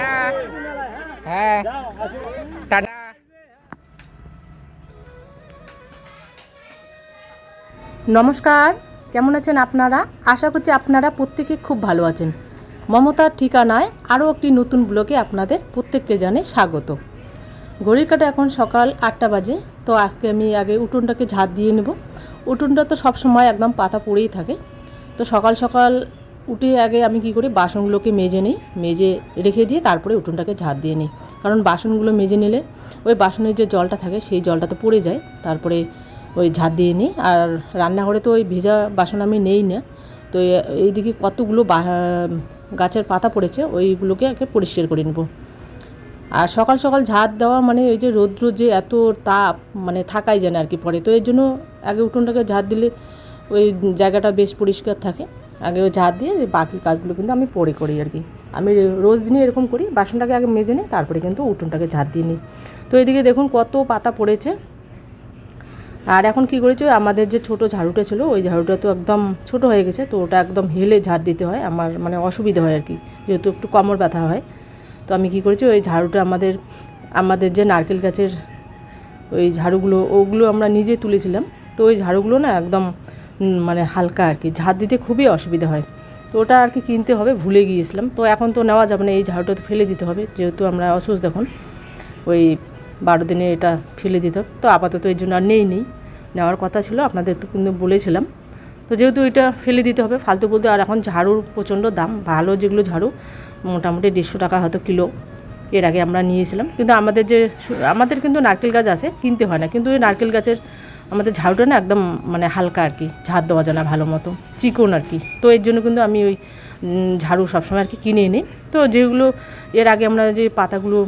Tata. হ্যাঁ tata. নমস্কার, কেমন আছেন আপনারা? আশা করছি আপনারা প্রত্যেকে খুব ভালো আছেন। মমতার ঠিকানায় আরও একটি নতুন ব্লগে আপনাদের প্রত্যেককে জানাই স্বাগত। ঘড়ির কাঁটা এখন সকাল 8টা বাজে। তো আজকে আমি আগে উঠোনটাকে ঝাড় দিয়ে নেব। উঠোনটা তো সব সময় একদম পাতা পড়েই থাকে। তো সকাল সকাল উঠে আগে আমি কি করি, বাসনগুলোকে মেজে নিই, মেজে রেখে দিয়ে তারপরে উঠোনটাকে ঝাড় দিয়ে নিই। কারণ বাসনগুলো মেজে নিলে ওই বাসনের যে জলটা থাকে সেই জলটা তো পড়ে যায়, তারপরে ওই ঝাড় দিয়ে নিই। আর রান্নাঘরে তো ওই ভেজা বাসন আমি নেই না। তো এইদিকে কতগুলো গাছের পাতা পড়েছে, ওইগুলোকে আগে পরিষ্কার করে নেব। আর সকাল সকাল ঝাড় দেওয়া মানে ওই যে রৌদ্র যে এত তাপ মানে থাকাই যায় না আর কি পরে। তো এর জন্য আগে উঠোনটাকে ঝাড় দিলে ওই জায়গাটা বেশ পরিষ্কার থাকে। আগে ওই ঝাড় দিয়ে বাকি কাজগুলো কিন্তু আমি পরে করি আর কি। আমি রোজ দিনই এরকম করি, বাসনটাকে আগে মেজে নিই, তারপরে কিন্তু উঠোনটাকে ঝাড় দিয়ে নিই। তো এদিকে দেখুন কত পাতা পড়েছে। আর এখন কী করেছি, আমাদের যে ছোট ঝাড়ুটা ছিল ওই ঝাড়ুটা তো একদম ছোট হয়ে গেছে। তো ওটা একদম হেলে ঝাড় দিতে হয়, আমার মানে অসুবিধা হয় আর কি, যেহেতু একটু কোমর ব্যথা হয়। তো আমি কী করেছি, ওই ঝাড়ুটা আমাদের যে নারকেল গাছের ওই ঝাড়ুগুলো, ওগুলো আমরা নিজে তুলেছিলাম। তো ওই ঝাড়ুগুলো না একদম মানে হালকা আর কি, ঝাড় দিতে খুবই অসুবিধা হয়। তো ওটা আর কি কিনতে হবে, ভুলে গিয়েছিলাম। তো এখন তো নেওয়া যাবে না, এই ঝাড়ুটা তো ফেলে দিতে হবে, যেহেতু আমরা অসুস্থ এখন। ওই 12 দিনে এটা ফেলে দিতে হবে। তো আপাতত এর জন্য আর নেওয়ার কথা ছিল, আপনাদের তো কিন্তু বলেছিলাম। তো যেহেতু এটা ফেলে দিতে হবে ফালতু বলতে। আর এখন ঝাড়ুর প্রচণ্ড দাম, ভালো যেগুলো ঝাড়ু মোটামুটি 150 টাকা হয়তো কিলো। এর আগে আমরা নিয়েছিলাম। কিন্তু আমাদের কিন্তু নারকেল গাছ আছে, কিনতে হয় না। কিন্তু ওই নারকেল গাছের আমাদের ঝাড়ুটা না একদম মানে হালকা আর কি, ঝাড় দেওয়া যায় না ভালো মতো, চিকন আর কি। তো এর জন্য কিন্তু আমি ওই ঝাড়ু সবসময় আর কি কিনে নিই। তো যেগুলো এর আগে আমরা যে পাতাগুলো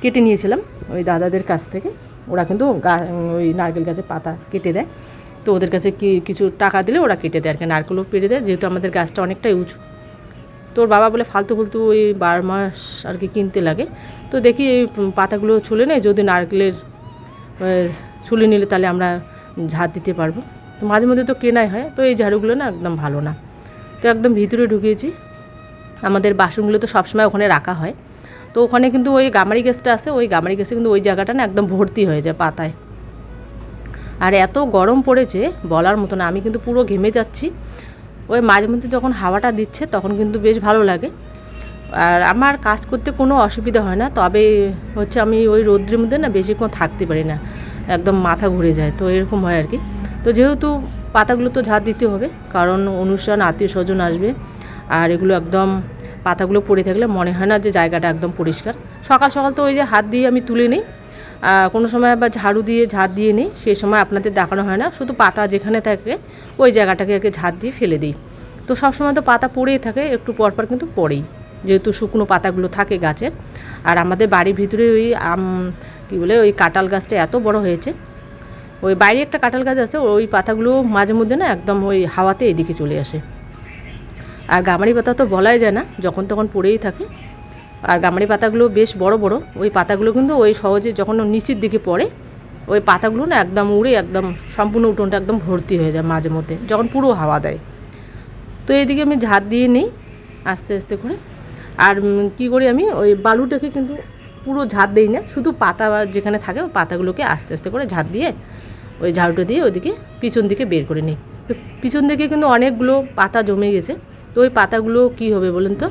কেটে নিয়েছিলাম ওই দাদাদের কাছ থেকে, ওরা কিন্তু ওই নারকেল গাছের পাতা কেটে দেয়। তো ওদের কাছে কিছু টাকা দিলে ওরা কেটে দেয় আর কি, নারকেলও পেড়ে দেয়, যেহেতু আমাদের গাছটা অনেকটাই উঁচু। তোর বাবা বলে ফালতু ওই 12 মাস আর কি কিনতে লাগে। তো দেখি এই পাতাগুলো ছুলে নেই, যদি নারকেলের ছুলে নিলে তাহলে আমরা ঝাড় দিতে পারবো। তো মাঝে মধ্যে তো কেনাই হয়। তো এই ঝাড়ুগুলো না একদম ভালো না। তো একদম ভিতরে ঢুকিয়েছি। আমাদের বাসনগুলো তো সবসময় ওখানে রাখা হয়। তো ওখানে কিন্তু ওই গামারি গাছটা আছে, ওই গামারি গাছে কিন্তু ওই জায়গাটা না একদম ভর্তি হয়ে যায় পাতায়। আর এত গরম পড়েছে বলার মতো না, আমি কিন্তু পুরো ঘেমে যাচ্ছি। ওই মাঝে মধ্যে যখন হাওয়াটা দিচ্ছে তখন কিন্তু বেশ ভালো লাগে। আর আমার কাজ করতে কোনো অসুবিধা হয় না, তবে হচ্ছে আমি ওই রৌদ্রের মধ্যে না বেশিক্ষণ থাকতে পারি না, একদম মাথা ঘুরে যায়। তো এরকম হয় আর কি। তো যেহেতু পাতাগুলো তো ঝাড় দিতে হবে, কারণ অনুষ্ঠান, আত্মীয় স্বজন আসবে। আর এগুলো একদম পাতাগুলো পড়ে থাকলে মনে হয় না যে জায়গাটা একদম পরিষ্কার। সকাল সকাল তো ওই যে হাত দিয়ে আমি তুলে নিই, কোনো সময় আবার ঝাড়ু দিয়ে ঝাড় দিয়ে নিই, সেই সময় আপনাদের দেখানো হয় না। শুধু পাতা যেখানে থাকে ওই জায়গাটাকে আর কি ঝাড় দিয়ে ফেলে দিই। তো সবসময় তো পাতা পড়েই থাকে, একটু পরপর কিন্তু পড়েই, যেহেতু শুকনো পাতাগুলো থাকে গাছের। আর আমাদের বাড়ির ভিতরে ওই কী বলে ওই কাঁঠাল গাছটা এত বড় হয়েছে। ওই বাইরে একটা কাঁঠাল গাছ আছে, ওই পাতাগুলো মাঝে মধ্যে না একদম ওই হাওয়াতে এদিকে চলে আসে। আর গামারি পাতা তো বলাই যায় না, যখন তখন পড়েই থাকে। আর গামারি পাতাগুলো বেশ বড় বড়, ওই পাতাগুলো কিন্তু ওই সহজে যখন নিচের দিকে পড়ে ওই পাতাগুলো না একদম উড়ে একদম সম্পূর্ণ উঠোনটা একদম ভর্তি হয়ে যায় মাঝে মধ্যে, যখন পুরো হাওয়া দেয়। তো এইদিকে আমি ঝাড় দিয়ে নিই আস্তে আস্তে করে। আর কি করি, আমি ওই বালুটাকে কিন্তু পুরো ঝাড় দিই না, শুধু পাতা যেখানে থাকে ওই পাতাগুলোকে আস্তে আস্তে করে ঝাড় দিয়ে ওই ঝাড়ুটা দিয়ে ওইদিকে পিছন দিকে বের করে নিই। তো পিছন দিকে কিন্তু অনেকগুলো পাতা জমে গেছে। তো ওই পাতাগুলো কী হবে বলুন তো,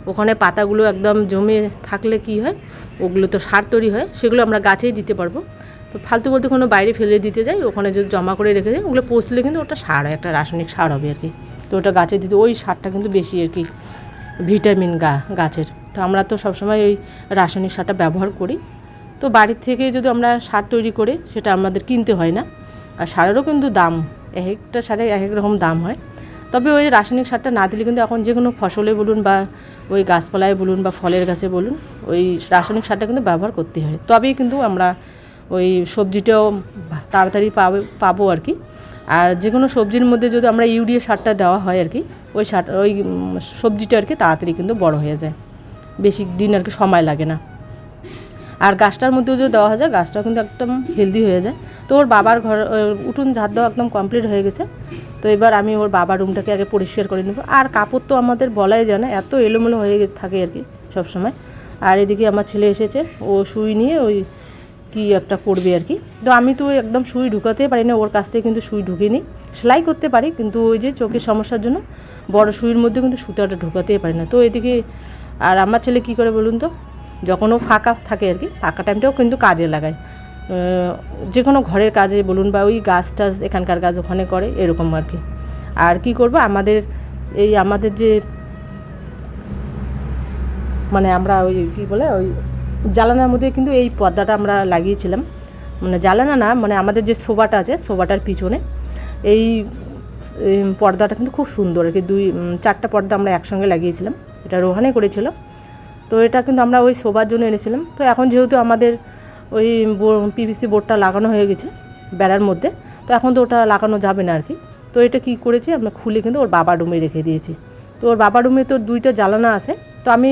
ওখানে পাতাগুলো একদম জমে থাকলে কি হয়, ওগুলো তো সার তৈরি হয়, সেগুলো আমরা গাছেই দিতে পারবো। তো ফালতু বলতে কোনো বাইরে ফেলে দিতে যাই, ওখানে যদি জমা করে রেখে যাই ওগুলো পচলে কিন্তু ওটা সার হয়, একটা রাসায়নিক সার হবে আর কি। তো ওটা গাছে দিতে, ওই সারটা কিন্তু বেশি আর কি ভিটামিন গাছের। তো আমরা তো সবসময় ওই রাসায়নিক সারটা ব্যবহার করি। তো বাড়ির থেকে যদি আমরা সার তৈরি করে সেটা আমাদের কিনতে হয় না। আর সারেরও কিন্তু দাম, এক একটা সারের এক এক রকম দাম হয়। তবে ওই রাসায়নিক সারটা না দিলে কিন্তু এখন যে কোনো ফসলে বলুন বা ওই গাছপালায় বলুন বা ফলের গাছে বলুন, ওই রাসায়নিক সারটা কিন্তু ব্যবহার করতে হয়, তবেই কিন্তু আমরা ওই সবজিটাও তাড়াতাড়ি পাবো আর কি। আর যে কোনো সবজির মধ্যে যদি আমরা ইউরিয়া সারটা দেওয়া হয় আর কি, ওই সবজিটা আর কি তাড়াতাড়ি কিন্তু বড় হয়ে যায়, বেশি দিন আর কি সময় লাগে না। আর গাছটার মধ্যেও যদি দেওয়া যায় গাছটাও কিন্তু একদম হেলদি হয়ে যায়। তো ওর বাবার উঠোন ঝাড় দেওয়া একদম কমপ্লিট হয়ে গেছে। তো এবার আমি ওর বাবার রুমটাকে আগে পরিষ্কার করে নেব। আর কাপড় তো আমাদের বলাই যায় না, এত এলোমেলো হয়ে থাকে আর কি সবসময়। আর এদিকে আমার ছেলে এসেছে, ও সুই নিয়ে ওই কি একটা করবে আর কি। তো আমি তো একদম সুই ঢুকাতে পারি না, ওর কাছ থেকে কিন্তু সুই ঢুকিয়ে নিই। সেলাই করতে পারি, কিন্তু ওই যে চোখের সমস্যার জন্য বড় সুইয়ের মধ্যে কিন্তু সুতাটা ঢুকাতেই পারি না। তো এদিকে আর আমার ছেলে কী করে বলুন তো, যখন ও ফাঁকা থাকে আর কি, ফাঁকা টাইমটাও কিন্তু কাজে লাগায়, যে কোনো ঘরের কাজে বলুন বা ওই গাছ টাছ এখানকার কাজ ওখানে করে এরকম আর কি। আর কি করব, আমাদের যে মানে আমরা ওই কী বলে ওই জ্বালানার মধ্যে কিন্তু এই পর্দাটা আমরা লাগিয়েছিলাম, মানে জ্বালানা না, মানে আমাদের যে সোফাটা আছে সোফাটার পিছনে এই পর্দাটা কিন্তু খুব সুন্দর আর কি। 4টা পর্দা আমরা একসঙ্গে লাগিয়েছিলাম, এটা রোহানে করেছিল। তো এটা কিন্তু আমরা ওই শোবার জন্য এনেছিলাম। তো এখন যেহেতু আমাদের ওই পিভিসি বোর্ডটা লাগানো হয়ে গেছে বেড়ার মধ্যে, তো এখন তো ওটা লাগানো যাবে না আর কি। তো এটা কী করেছি, আমরা খুলে কিন্তু ওর বাবার রুমে রেখে দিয়েছি। তো ওর বাবার রুমে তো 2টা জ্বালানা আছে। তো আমি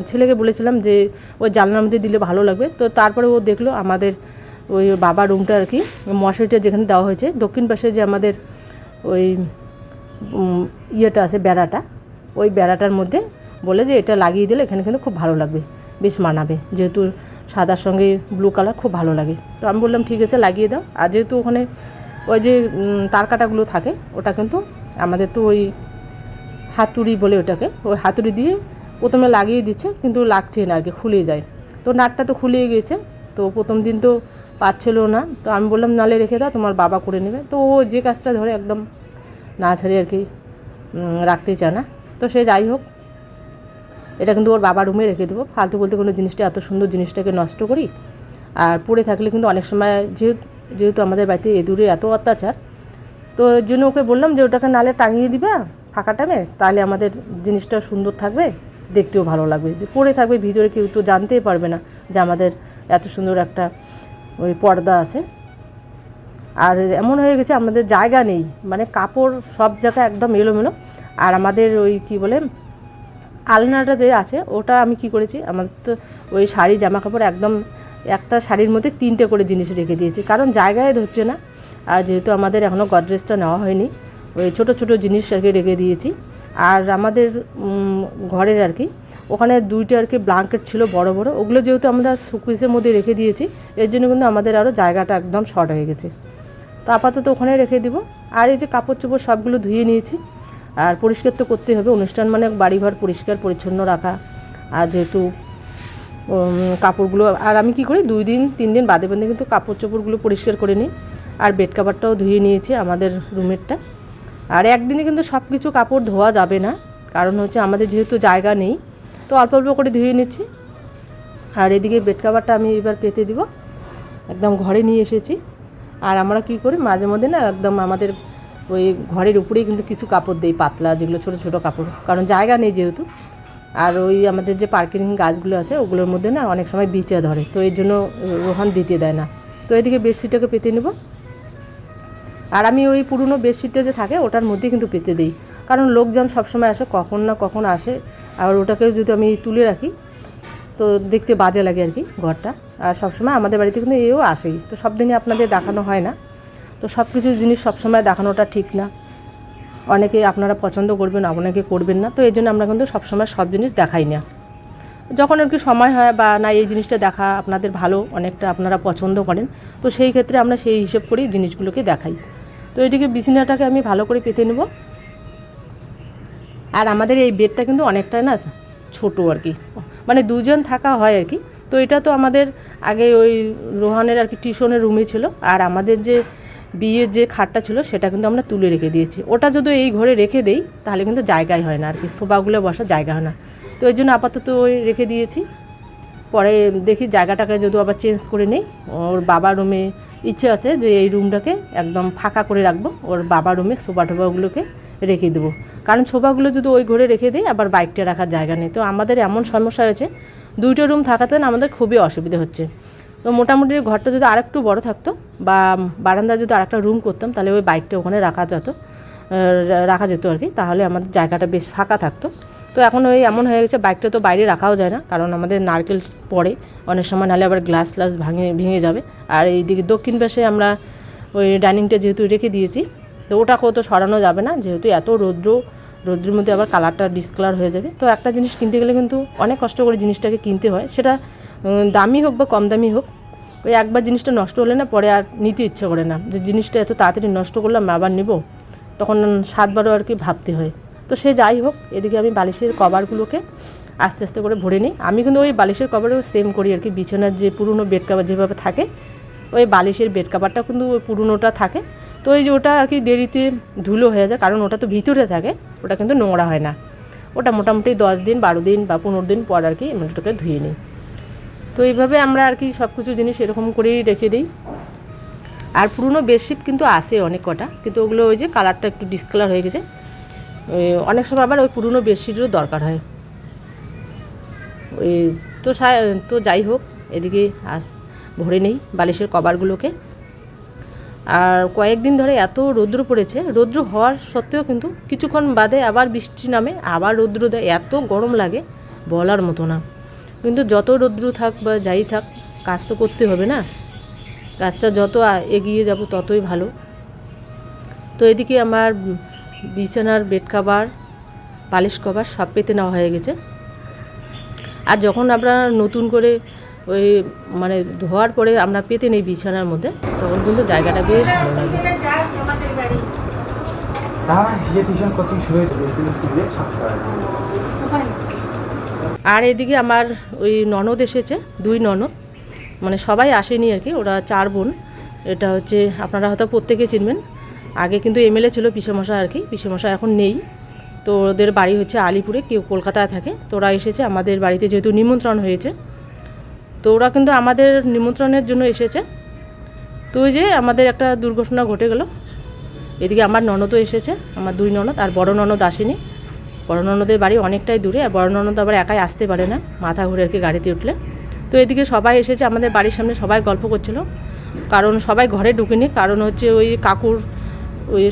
ছেলেকে বলেছিলাম যে ওই জানলার মধ্যে দিলে ভালো লাগবে। তো তারপরে ও দেখলো আমাদের ওই বাবার রুমটা আর কি, মশারিটা যেখানে দেওয়া হয়েছে দক্ষিণ পাশে যে আমাদের ওই ইয়েটা আছে বেড়াটা, ওই বেড়াটার মধ্যে বলে যে এটা লাগিয়ে দিলে এখানে কিন্তু খুব ভালো লাগবে, বেশ মানাবে, যেহেতু সাদার সঙ্গে ব্লু কালার খুব ভালো লাগে। তো আমি বললাম ঠিক আছে লাগিয়ে দাও। আর যেহেতু ওখানে ওই যে তার কাটাগুলো থাকে, ওটা কিন্তু আমাদের তো ওই হাতুড়ি বলে ওটাকে, ওই হাতুড়ি দিয়ে প্রথমে লাগিয়ে দিচ্ছে, কিন্তু লাগছে না আর কি, খুলে যায়। তো নাটটা তো খুলে গিয়েছে, তো প্রথম দিন তো পাচ্ছিল না। তো আমি বললাম নালে রেখে দাও, তোমার বাবা করে নেবে। তো ও যে কাজটা ধরে একদম না ছাড়ি আর কি, রাখতে চায় না। তো সে যাই হোক, এটা কিন্তু ওর বাবার রুমে রেখে দেবো। ফালতু বলতে কোনো জিনিসটা, এত সুন্দর জিনিসটাকে নষ্ট করি। আর পড়ে থাকলে কিন্তু অনেক সময় যেহেতু আমাদের বাড়িতে এঁদুরের এত অত্যাচার, তো এর জন্য ওকে বললাম যে ওটাকে নালে টাঙিয়ে দিবে ফাঁকা টাইমে, তাহলে আমাদের জিনিসটা সুন্দর থাকবে, দেখতেও ভালো লাগবে। যে পড়ে থাকবে ভিতরে, কেউ তো জানতেই পারবে না যে আমাদের এত সুন্দর একটা ওই পর্দা আছে। আর এমন হয়ে গেছে আমাদের জায়গা নেই, মানে কাপড় সব জায়গায় একদম এলোমেলো। আর আমাদের ওই কী বলে আলনাটা যে আছে, ওটা আমি কি করেছি, আমাদের তো ওই শাড়ি জামা কাপড় একদম একটা শাড়ির মধ্যে 3টে করে জিনিস রেখে দিয়েছি, কারণ জায়গায় ধরছে না। আর যেহেতু আমাদের এখনও গডরেজটা নেওয়া হয়নি, ওই ছোটো ছোটো জিনিস আর কি রেখে দিয়েছি। আর আমাদের ঘরের আর কি ওখানে 2টা আর কি ব্ল্যাঙ্কেট ছিল বড় বড়, ওগুলো যেহেতু আমরা শোকেসের মধ্যে রেখে দিয়েছি, এর জন্য কিন্তু আমাদের আরও জায়গাটা একদম শর্ট হয়ে গেছে। তো আপাতত ওখানে রেখে দিব। আর এই যে কাপড় চোপড় সবগুলো ধুয়ে নিয়েছি। আর পরিষ্কার তো করতেই হবে, অনুষ্ঠান মানে বাড়িঘর পরিষ্কার পরিচ্ছন্ন রাখা। আর যেহেতু কাপড়গুলো, আর আমি কি করি 2 দিন 3 দিন বাদে বাদে কিন্তু কাপড় চোপড়গুলো পরিষ্কার করে নিই। আর বেড কাভারটাও ধুয়ে নিয়েছি আমাদের রুমেরটা। আর একদিনে কিন্তু সব কিছু কাপড় ধোয়া যাবে না, কারণ হচ্ছে আমাদের যেহেতু জায়গা নেই, তো অল্প অল্প করে ধুয়ে নিচ্ছি। আর এদিকে বেড কাভারটা আমি এবার পেতে দিব, একদম ঘরে নিয়ে এসেছি। আর আমরা কি করি মাঝে মধ্যে না, একদম আমাদের ওই ঘরের উপরেই কিন্তু কিছু কাপড় দেই পাতলা, যেগুলো ছোটো ছোটো কাপড়, কারণ জায়গা নেই যেহেতু। আর ওই আমাদের যে পার্কিং গাছগুলো আছে ওগুলোর মধ্যে না অনেক সময় বিচা ধরে, তো এর জন্য রোহান দিতে দেয় না। তো এদিকে বেডশিটটাকে পেতে নেব। আর আমি ওই পুরনো বেডশিটটা যে থাকে ওটার মধ্যে কিন্তু পেতে দিই, কারণ লোকজন সবসময় আসে, কখন না কখন আসে। আর ওটাকেও যদি আমি তুলে রাখি তো দেখতে বাজে লাগে আর কি ঘরটা। আর সবসময় আমাদের বাড়িতে কিন্তু এও আসেই, তো সব দিনই আপনাদের দেখানো হয় না। তো সব কিছু জিনিস সবসময় দেখানোটা ঠিক না, অনেকে আপনারা পছন্দ করবেন, অনেকে করবেন না। তো এই জন্য আমরা কিন্তু সবসময় সব জিনিস দেখাই না, যখন আর কি সময় হয় বা না এই জিনিসটা দেখা আপনাদের ভালো, অনেকটা আপনারা পছন্দ করেন, তো সেই ক্ষেত্রে আমরা সেই হিসেব করেই জিনিসগুলোকে দেখাই। তো এদিকে বিছানাটাকে আমি ভালো করে পেতে নেব। আর আমাদের এই বেডটা কিন্তু অনেকটা না ছোটো আর কি, মানে 2 জন থাকা হয় আর কি। তো এটা তো আমাদের আগে ওই রোহানের আর কি টিউশনের রুমে ছিল। আর আমাদের যে বিয়ের যে খাটটা ছিল সেটা কিন্তু আমরা তুলে রেখে দিয়েছি। ওটা যদি এই ঘরে রেখে দেই তাহলে কিন্তু জায়গায় হয় না আর কি, সোফাগুলো বসার জায়গা হয় না। তো এই জন্য আপাতত ওই রেখে দিয়েছি। পরে দেখি জায়গাটাকে যদি আবার চেঞ্জ করে নেই। ওর বাবার রুমে ইচ্ছে আছে যে এই রুমটাকে একদম ফাঁকা করে রাখবো, ওর বাবার রুমে সোফা টোফাগুলোকে রেখে দেবো, কারণ সোফাগুলো যদি ওই ঘরে রেখে দিই আবার বাইকটা রাখার জায়গা নেই। তো আমাদের এমন সমস্যা হয়েছে, 2টো রুম থাকাতে না আমাদের খুবই অসুবিধা হচ্ছে। তো মোটামুটি ঘরটা যদি আরেকটু বড় থাকতো বা বারান্দায় যদি আরেকটা রুম করতাম, তাহলে ওই বাইকটা ওখানে রাখা যেত আর কি, তাহলে আমাদের জায়গাটা বেশ ফাঁকা থাকতো। তো এখন ওই এমন হয়ে গেছে, বাইকটা তো বাইরে রাখাও যায় না, কারণ আমাদের নারকেল পড়ে অনেক সময়, নাহলে আবার গ্লাস ভেঙে যাবে। আর এইদিকে দক্ষিণ পাশে আমরা ওই ডাইনিংটা যেহেতু রেখে দিয়েছি, তো ওটাকেও তো সরানো যাবে না, যেহেতু এত রোদ্রের মধ্যে আবার কালারটা ডিসকালার হয়ে যাবে। তো একটা জিনিস কিনতে গেলে কিন্তু অনেক কষ্ট করে জিনিসটাকে কিনতে হয়, সেটা দামি হোক বা কম দামি হোক। ওই একবার জিনিসটা নষ্ট হলে না পরে আর নিতে ইচ্ছে করে না, যে জিনিসটা এত তাড়াতাড়ি নষ্ট করলাম আবার নেব, তখন 7বারও আর কি ভাবতে হয়। তো সে যাই হোক, এদিকে আমি বালিশের কভারগুলোকে আস্তে আস্তে করে ভরে নিই। আমি কিন্তু ওই বালিশের কভারও সেম করি আর কি, বিছানার যে পুরনো বেড কভার যেভাবে থাকে ওই বালিশের বেড কভারটা কিন্তু ওই পুরনোটা থাকে। তো এই যে ওটা আর কি দেরিতে ধুলো হয়ে যায়, কারণ ওটা তো ভিতরে থাকে, ওটা কিন্তু নোংরা হয় না। ওটা মোটামুটি 10 দিন 12 দিন বা 15 দিন পর আর কি আমি ওটাকে ধুয়ে নিই। তো এইভাবে আমরা আর কি সব কিছু জিনিস এরকম করেই রেখে দিই। আর পুরনো বেডশিট কিন্তু আসে অনেক কটা, কিন্তু ওগুলো ওই যে কালারটা একটু ডিসকালার হয়ে গেছে। অনেক সময় আবার ওই পুরনো বেডশিটেরও দরকার হয়। ওই তো যাই হোক, এদিকে ভরে নেই বালিশের কভারগুলোকে। আর কয়েকদিন ধরে এত রৌদ্র পড়েছে, রৌদ্র হওয়ার সত্ত্বেও কিন্তু কিছুক্ষণ বাদে আবার বৃষ্টি নামে, আবার রৌদ্র দেয়, এত গরম লাগে বলার মতো না। কিন্তু যত রৌদ্র থাক বা যাই থাক, কাজ তো করতে হবে না, কাজটা যত এগিয়ে যাব ততই ভালো। তো এদিকে আমার বিছানার বেড কভার বালিশ কভার সব পেতে নেওয়া হয়ে গেছে। আর যখন আমরা নতুন করে ওই মানে ধোয়ার পরে আমরা পেতে নেই বিছানার মধ্যে, তখন কিন্তু জায়গাটা বেশ ভালো লাগে। আর এদিকে আমার ওই ননদ এসেছে, 2 ননদ, মানে সবাই আসেনি আর কি, ওরা 4 বোন। এটা হচ্ছে আপনারা হয়তো প্রত্যেকে চিনবেন, আগে কিন্তু এমএলএ ছিল পিসেমশাই আর কি, পিসেমশাই এখন নেই। তো ওদের বাড়ি হচ্ছে আলিপুরে, কেউ কলকাতায় থাকে। তো ওরা এসেছে আমাদের বাড়িতে, যেহেতু নিমন্ত্রণ হয়েছে, তো ওরা কিন্তু আমাদের নিমন্ত্রণের জন্য এসেছে। তো ওই যে আমাদের একটা দুর্ঘটনা ঘটে গেল, এদিকে আমার ননদও এসেছে, আমার 2 ননদ, আর বড় ননদ আসেনি। বড় ননদের বাড়ি অনেকটাই দূরে, আর বড় ননদ আবার একাই আসতে পারে না, মাথা ঘুরে আর কি গাড়িতে উঠলে। তো এদিকে সবাই এসেছে আমাদের বাড়ির সামনে, সবাই গল্প করছিল, কারণ সবাই ঘরে ঢুকেনি, কারণ হচ্ছে ওই কাকুর ওই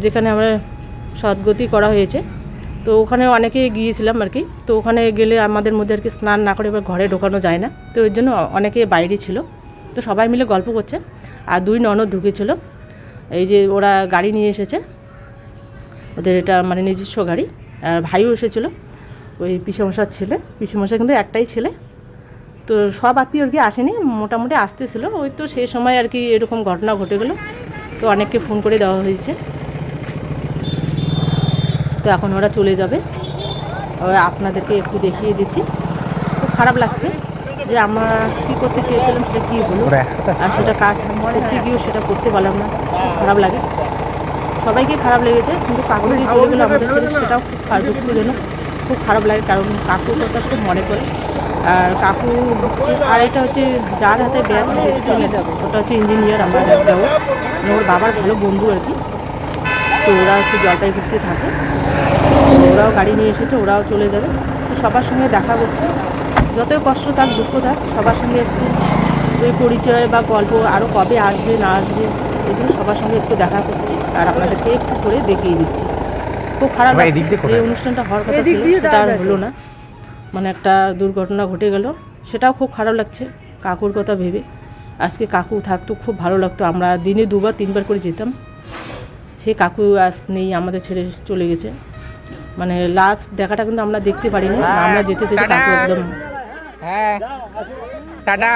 যেখানে আমরা সদ্গতি করা হয়েছে, তো ওখানে অনেকে গিয়েছিলাম আর কি। তো ওখানে গেলে আমাদের মধ্যে আর কি স্নান না করে এবার ঘরে ঢোকানো যায় না, তো ওই জন্য অনেকে বাইরে ছিল। তো সবাই মিলে গল্প করছে, আর 2 ননদ ঢুকেছিল। এই যে ওরা গাড়ি নিয়ে এসেছে, ওদের এটা মানে নিজস্ব গাড়ি। আর ভাইও এসেছিলো, ওই পিসেমশার ছেলে, পিসেমশাই কিন্তু একটাই ছেলে। তো সব আত্মীয় আর কি আসেনি, মোটামুটি আসতেছিল। ওই তো সেই সময় আর কি এরকম ঘটনা ঘটে গেলো, তো অনেককে ফোন করে দেওয়া হয়েছে। তো এখন ওরা চলে যাবে, আপনাদেরকে একটু দেখিয়ে দিচ্ছি। খুব খারাপ লাগছে যে আমরা কী করতে চেয়েছিলাম সেটা কী হলো, আর সেটা কাজ করতে গিয়েও সেটা করতে পারলাম না, খুব খারাপ লাগে। সবাইকে খারাপ লেগেছে, কিন্তু কাকু যে চলে গেলো আমাদের ছেলে, সেটাও খুব দুঃখজনক, খুব খারাপ লাগে, কারণ কাকুর কথা খুব মনে পড়ে। আর কাকু আর এটা হচ্ছে যার হাতে ব্যাগ ওটা হচ্ছে ইঞ্জিনিয়ার, আমার দেওয়া, ওর বাবার ভালো বন্ধু আর কি। তো ওরা হচ্ছে জলপাইগুড়িতে থাকে, ওরাও গাড়ি নিয়ে এসেছে, ওরাও চলে যাবে। তো সবার সঙ্গে দেখা করছে, যতই কষ্ট থাক দুঃখ থাক, সবার সঙ্গে একটু ওই পরিচয় বা গল্প, আরও কবে আসবে না আসবে এগুলো সবার সঙ্গে একটু দেখা করছি, আর আপনাদেরকে একটু করে দেখিয়ে দিচ্ছি। খুব খারাপ লাগছে যে অনুষ্ঠানটা হওয়ার কথা ছিল সেটা আর হলো না, মানে একটা দুর্ঘটনা ঘটে গেল, সেটাও খুব খারাপ লাগছে কাকুর কথা ভেবে। আজকে কাকু থাকতো খুব ভালো লাগতো, আমরা দিনে 2বার 3বার করে যেতাম। সেই কাকু আজ নেই, আমাদের ছেড়ে চলে গেছে, মানে লাস্ট দেখাটা কিন্তু আমরা দেখতে পারিনি, আমরা যেতে যেতে কাকু একদম। টাটা।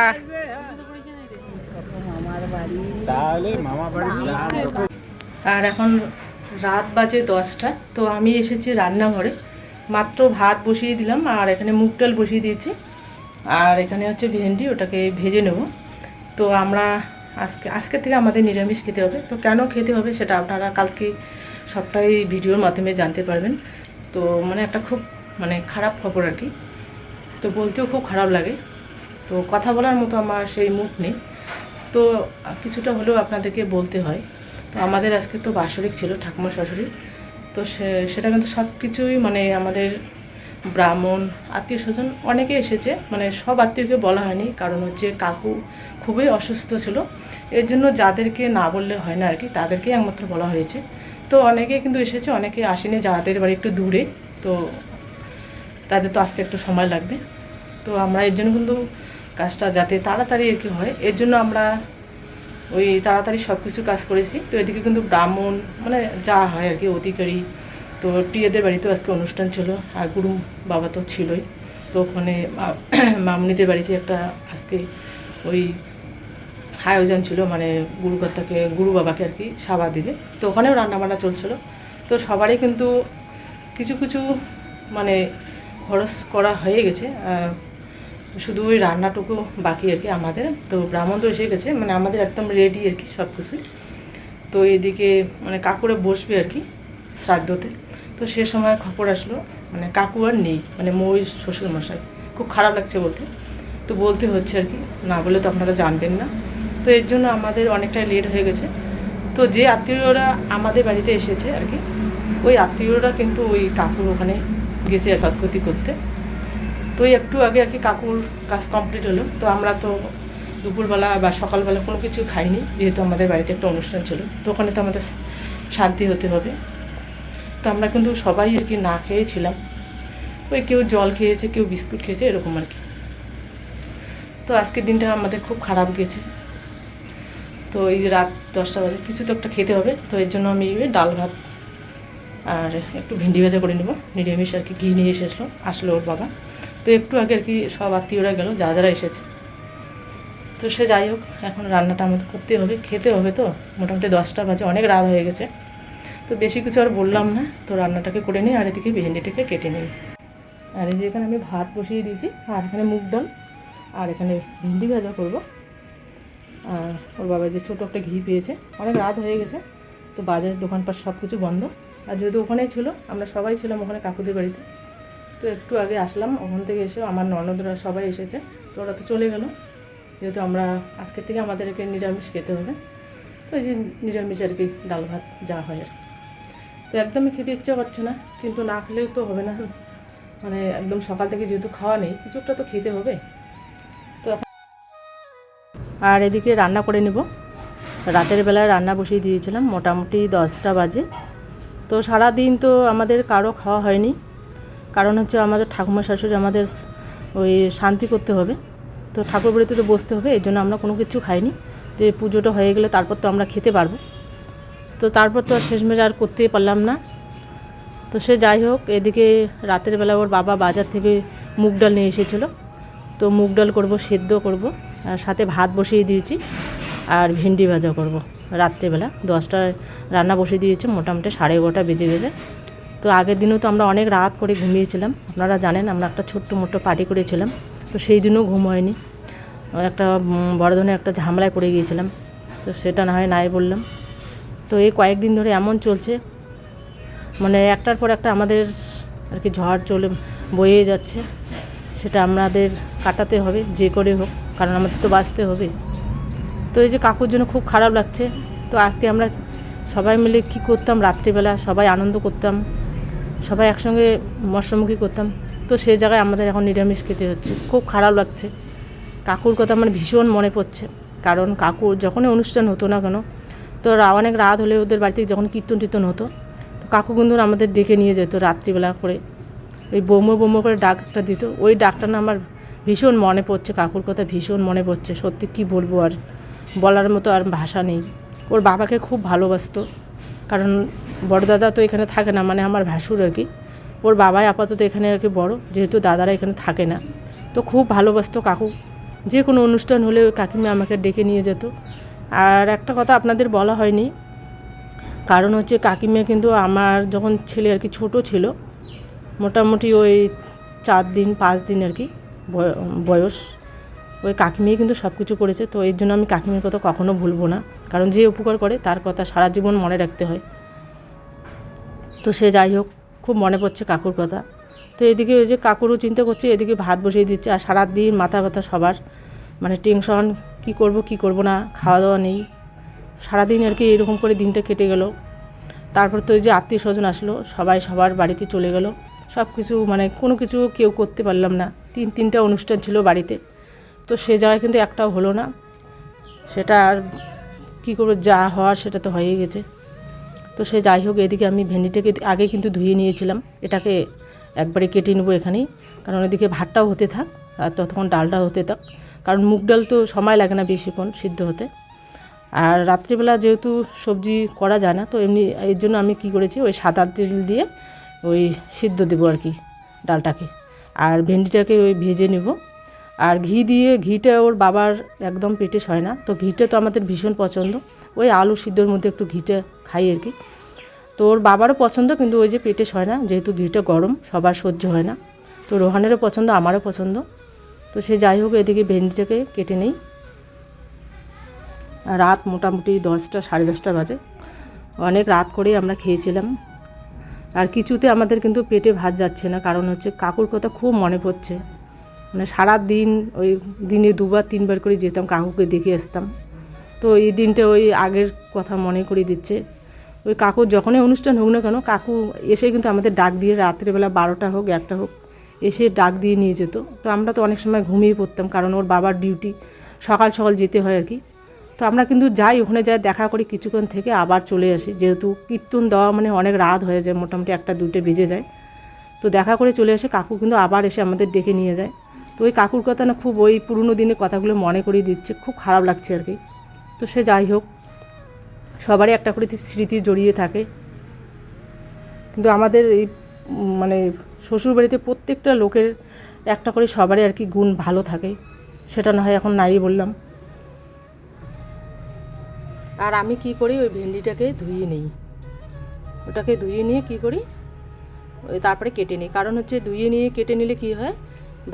আর এখন রাত বাজে 10টা। তো আমি এসেছি রান্নাঘরে, মাত্র ভাত বসিয়ে দিলাম, আর এখানে মুগ ডাল বসিয়ে দিয়েছি, আর এখানে হচ্ছে ভেন্ডি, ওটাকে ভেজে নেব। তো আমরা আজকে থেকে আমাদের নিরামিষ খেতে হবে। তো কেন খেতে হবে সেটা আপনারা কালকে সবটাই ভিডিওর মাধ্যমে জানতে পারবেন। তো মানে একটা খুব মানে খারাপ খবর আর কি, তো বলতেও খুব খারাপ লাগে, তো কথা বলার মতো আমার সেই মুড নেই, তো কিছুটা হলেও আপনাদেরকে বলতে হয়। তো আমাদের আজকে তো বাৎসরিক ছিল ঠাকুমা শাশুড়ি, তো সেটা কিন্তু সব কিছুই মানে আমাদের ব্রাহ্মণ আত্মীয় স্বজন অনেকে এসেছে, মানে সব আত্মীয়কে বলা হয়নি, কারণ হচ্ছে কাকু খুবই অসুস্থ ছিল, এর জন্য যাদেরকে না বললে হয় না আর কি, তাদেরকেই একমাত্র বলা হয়েছে। তো অনেকে কিন্তু এসেছে, অনেকে আসেনি, যাদের বাড়ি একটু দূরে, তো তাদের তো আসতে একটু সময় লাগবে। তো আমরা এর জন্য কিন্তু কাজটা যাতে তাড়াতাড়ি আর কি হয়, এর জন্য আমরা ওই তাড়াতাড়ি সব কিছু কাজ করেছি। তো এদিকে কিন্তু ব্রাহ্মণ মানে যা হয় আর কি, অধিকারী তো প্রিয়দের বাড়িতেও আজকে অনুষ্ঠান ছিল, আর গুরু বাবা তো ছিলই। তো ওখানে মামনিদের বাড়িতে একটা আজকে ওই আয়োজন ছিল, মানে গুরুকর্তাকে গুরু বাবাকে আর কি সাবা দিবে। তো ওখানেও রান্নাবান্না চলছিল। তো সবারই কিন্তু কিছু কিছু মানে খরচ করা হয়ে গেছে, শুধু ওই রান্নাটুকু বাকি আর কি আমাদের। তো ব্রাহ্মণ তো এসে গেছে, মানে আমাদের একদম রেডি আর কি সব কিছুই। তো এদিকে মানে কাকুরে বসবে আর কি শ্রাদ্ধতে। তো সে সময় খবর আসলো মানে কাকু আর নেই, মানে মই শ্বশুরমশাই। খুব খারাপ লাগছে বলতে, তো বলতে হচ্ছে আর কি, না বলে তো আপনারা জানবেন না। তো এর জন্য আমাদের অনেকটাই লেট হয়ে গেছে। তো যে আত্মীয়রা আমাদের বাড়িতে এসেছে আর কি, ওই আত্মীয়রা কিন্তু ওই কাকুর ওখানে গেছে ক্ষতি করতে। তো একটু আগে আর কি কাকুর কাজ কমপ্লিট হলো। তো আমরা তো দুপুরবেলা বা সকালবেলা কোনো কিছু খাইনি, যেহেতু আমাদের বাড়িতে একটা অনুষ্ঠান ছিল। তো ওখানে তো আমাদের শান্তি হতে হবে। তো আমরা কিন্তু সবাই আর কি না খেয়েছিলাম, ওই কেউ জল খেয়েছে, কেউ বিস্কুট খেয়েছে, এরকম আর কি। তো আজকের দিনটা আমাদের খুব খারাপ গেছে। তো এই যে রাত 10টা বাজে, কিছু তো একটা খেতে হবে। তো এর জন্য আমি ডাল ভাত আর একটু ভেন্ডি ভাজা করে নেবো, নিরামিষ আর কি। ঘি নিয়ে আসলো ওর বাবা। তো একটু আগে আর কি সব আত্মীয়রা গেল, যারা এসেছে। তো সে যাই হোক, এখন রান্নাটা আমাদের করতে হবে, খেতে হবে। তো মোটামুটি 10টা বাজে, অনেক রাত হয়ে গেছে। তো বেশি কিছু আর বললাম না, তো রান্নাটাকে করে নিই আর এদিকে ভেন্ডিটাকে কেটে নিই। আর এই যে এখানে আমি ভাত বসিয়ে দিয়েছি, আর এখানে মুগ ডাল, আর এখানে ভেন্ডি ভাজা করব। আর ওর বাবা যে ছোটো একটা ঘি পেয়েছে, অনেক রাত হয়ে গেছে। তো বাজারের দোকানপাট সব কিছু বন্ধ। আর যেহেতু ওখানেই ছিল, আমরা সবাই ছিলাম ওখানে কাকুদের বাড়িতে। তো একটু আগে আসলাম, ওখান থেকে এসে আমার ননদরা সবাই এসেছে। তো ওরা তো চলে গেল, যেহেতু আমরা আজকের থেকে আমাদেরকে নিরামিষ খেতে হবে। তো এই যে নিরামিষ আর কি, ডাল ভাত যা হয় আর কি। তো একদমই খেতে ইচ্ছা করছে না, কিন্তু না খেলেও তো হবে না, মানে একদম সকাল থেকে যেহেতু খাওয়া নেই, কিছু একটা তো খেতে হবে। তো আর এদিকে রান্না করে নেব। রাতের বেলায় রান্না বসিয়ে দিয়েছিলাম, মোটামুটি 10টা বাজে। তো সারাদিন তো আমাদের কারো খাওয়া হয়নি, কারণ হচ্ছে আমাদের ঠাকুমা শাশুড়ি আমাদের ওই শান্তি করতে হবে। তো ঠাকুর বাড়িতে তো বসতে হবে, এই জন্য আমরা কোনো কিছু খাইনি। যে পুজোটা হয়ে গেলে তারপর তো আমরা খেতে পারবো। তো তারপর তো আর শেষমেশ আর করতেই পারলাম না। তো সে যাই হোক, এদিকে রাতের বেলা ওর বাবা বাজার থেকে মুগ ডাল নিয়ে এসেছিলো। তো মুগ ডাল করবো, সেদ্ধ করব, আর সাথে ভাত বসিয়ে দিয়েছি, আর ভেন্ডি ভাজা করব। রাত্রেবেলা 10টায় রান্না বসিয়ে দিয়েছি, মোটামুটি 11:30 বেজে গেছে। তো আগের দিনও তো আমরা অনেক রাত করে ঘুমিয়েছিলাম, আপনারা জানেন আমরা একটা ছোট্ট মোটো পার্টি করেছিলাম। তো সেই দিনও ঘুম হয়নি, একটা বড় ধরনের একটা ঝামেলায় পড়ে গিয়েছিলাম। তো সেটা না হয় নাই বললাম। তো এই কয়েকদিন ধরে এমন চলছে, মানে একটার পর একটা আমাদের আর কি ঝড় চলে বয়ে যাচ্ছে। সেটা আমাদের কাটাতে হবে যে করে হোক, কারণ আমাদের তো বাঁচতে হবে। তো এই যে কাকুর জন্য খুব খারাপ লাগছে। তো আজকে আমরা সবাই মিলে কি করতাম, রাত্রিবেলা সবাই আনন্দ করতাম, সবাই একসঙ্গে মৎস্যমুখী করতাম। তো সেই জায়গায় আমাদের এখন নিরামিষ খেতে হচ্ছে, খুব খারাপ লাগছে। কাকুর কথা আমার ভীষণ মনে পড়ছে, কারণ কাকুর যখনই অনুষ্ঠান হতো না কেন, তো অনেক রাত হলে ওদের বাড়িতে যখন কীর্তন টীর্তন হতো, তো কাকু কিন্তু আমাদের ডেকে নিয়ে যেত রাত্রিবেলা করে, ওই বোমো করে ডাক একটা দিত। ওই ডাকটা না আমার ভীষণ মনে পড়ছে, কাকুর কথা ভীষণ মনে পড়ছে। সত্যি কি বলবো, আর বলার মতো আর ভাষা নেই। ওর বাবাকে খুব ভালোবাসতো, কারণ বড়দাদা তো এখানে থাকে না, মানে আমার ভাসুর আর কি। ওর বাবাই আপাতত এখানে আর কি বড়, যেহেতু দাদারা এখানে থাকে না। তো খুব ভালোবাসতো কাকু, যে কোনো অনুষ্ঠান হলে ওই কাকিমা আমাকে ডেকে নিয়ে যেত। আর একটা কথা আপনাদের বলা হয়নি, কারণ হচ্ছে কাকিমা কিন্তু আমার যখন ছেলে আর কি ছোটো ছিল, মোটামুটি ওই 4 দিন 5 দিন আর কি বয়স, ওই কাকিমাই কিন্তু সব কিছু করেছে। তো এর জন্য আমি কাকিমার কথা কখনো ভুলবো না, কারণ যে উপকার করে তার কথা সারা জীবন মনে রাখতে হয়। তো সে যাই হোক, খুব মনে পড়ছে কাকুর কথা। তো এদিকে ওই যে কাকুরও চিন্তা করছে, এদিকে ভাত বসিয়ে দিচ্ছে। আর সারাদিন মাথা ব্যথা সবার, মানে টেনশন, কি করব না, খাওয়া দাওয়া নেই, সারাদিন আর কি এরকম করে দিনটা কেটে গেল। তারপর তো ওই যে আত্মীয় স্বজন আসলো, সবাই সবার বাড়িতে চলে গেল। সব কিছু মানে কোনো কিছু কেউ করতে পারলাম না। 3টা অনুষ্ঠান ছিল বাড়িতে, তো সে জায়গায় কিন্তু একটাও হলো না। সেটা আর কী করবো, যা হওয়ার সেটা তো হয়েই গেছে। তো সে যাই হোক, এদিকে আমি ভেন্ডিটাকে আগে কিন্তু ধুয়ে নিয়েছিলাম, এটাকে একবারে কেটে নেবো এখানেই, কারণ এদিকে ভাতটাও হতে থাক আর ততক্ষণ ডালটাও হতে থাক। কারণ মুগ ডাল তো সময় লাগে না বেশিক্ষণ সিদ্ধ হতে। আর রাত্রিবেলা যেহেতু সবজি করা যায় না, তো এমনি এর জন্য আমি কি করেছি, ওই সাদা তেল দিয়ে ওই সিদ্ধ দেবো আর কি ডালটাকে, আর ভেন্ডিটাকে ওই ভেজে নেব। আর ঘি দিয়ে, ঘিটা ওর বাবার একদম পেটে সয় না, তো ঘিটা তো আমাদের ভীষণ পছন্দ, ওই আলু সিদ্ধর মধ্যে একটু ঘিটা খাই আর কি। তো ওর বাবারও পছন্দ, কিন্তু ওই যে পেটে সয় না, যেহেতু ঘিটা গরম সবার সহ্য হয় না। তো রোহানেরও পছন্দ, আমারও পছন্দ। তো সে যাই হোক, এদিকে ভেন্ডিটাকে কেটে নেই। রাত মোটামুটি 10টা সাড়ে 10টা বাজে, অনেক রাত করেই আমরা খেয়েছিলাম। আর কিছুতে আমাদের কিন্তু পেটে ভাত যাচ্ছে না, কারণ হচ্ছে কাকুর কথা খুব মনে পড়ছে। মানে সারা দিন ওই দিনে 2বার 3বার করে যেতাম, কাকুকে দেখে আসতাম। তো এই দিনটা ওই আগের কথা মনে করে দিচ্ছে। ওই কাকুর যখনই অনুষ্ঠান হোক না কেন, কাকু এসে কিন্তু আমাদের ডাক দিয়ে, রাত্রিবেলা 12টা হোক 1টা হোক, এসে ডাক দিয়ে নিয়ে যেত। তো আমরা তো অনেক সময় ঘুমিয়ে পড়তাম, কারণ ওর বাবার ডিউটি সকাল সকাল যেতে হয় আর কি। তো আমরা কিন্তু যাই, ওখানে যাই, দেখা করি, কিছুক্ষণ থেকে আবার চলে আসি, যেহেতু কীর্তন দেওয়া মানে অনেক রাত হয়ে যায়, মোটামুটি 1টা 2টে বেজে যায়। তো দেখা করে চলে আসে, কাকু কিন্তু আবার এসে আমাদের ডেকে নিয়ে যায়। তো ওই কাকুর কথা না খুব ওই পুরনো দিনের কথাগুলো মনে করিয়ে দিচ্ছে, খুব খারাপ লাগছে আর কি। তো সে যাই হোক, সবারই একটা করে স্মৃতি জড়িয়ে থাকে। কিন্তু আমাদের এই মানে শ্বশুরবাড়িতে প্রত্যেকটা লোকের একটা করে সবারই আর কি গুণ ভালো থাকে, সেটা না হয় এখন নাই বললাম। আর আমি কি করি, ওই ভেন্ডিটাকে ধুয়ে নিই, ওটাকে ধুয়ে নিয়ে কি করি, ওই তারপরে কেটে নিই। কারণ হচ্ছে ধুয়ে নিয়ে কেটে নিলে কি হয়,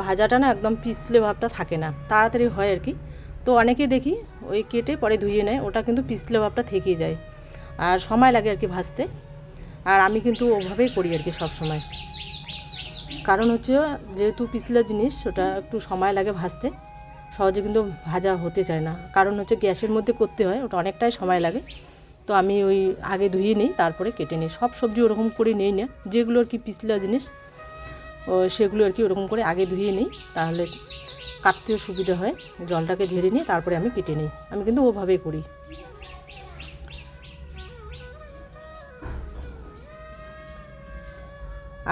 ভাজাটা না একদম পিছলে ভাবটা থাকে না, তাড়াতাড়ি হয় আর কি। তো অনেকে দেখি ওই কেটে পরে ধুয়ে নেয়, ওটা কিন্তু পিছলে ভাবটা থেকেই যায়, আর সময় লাগে আর কি ভাজতে। আর আমি কিন্তু ওভাবেই করি আর কি সব সময়, কারণ হচ্ছে যেহেতু পিছলা জিনিস, ওটা একটু সময় লাগে ভাজতে, সহজে কিন্তু ভাজা হতে চায় না, কারণ হচ্ছে গ্যাসের মধ্যে করতে হয়, ওটা অনেকটাই সময় লাগে। তো আমি ওই আগে ধুয়ে নিই, তারপরে কেটে নিই। সব সবজি ওরকম করে নিই না, যেগুলো আর কি পিছলা জিনিস সেগুলো আর কি ওরকম করে আগে ধুয়ে নিই, তাহলে কাটতেও সুবিধা হয়। জলটাকে ঝেড়ে নিয়ে তারপরে আমি কেটে নিই, আমি কিন্তু ওভাবেই করি।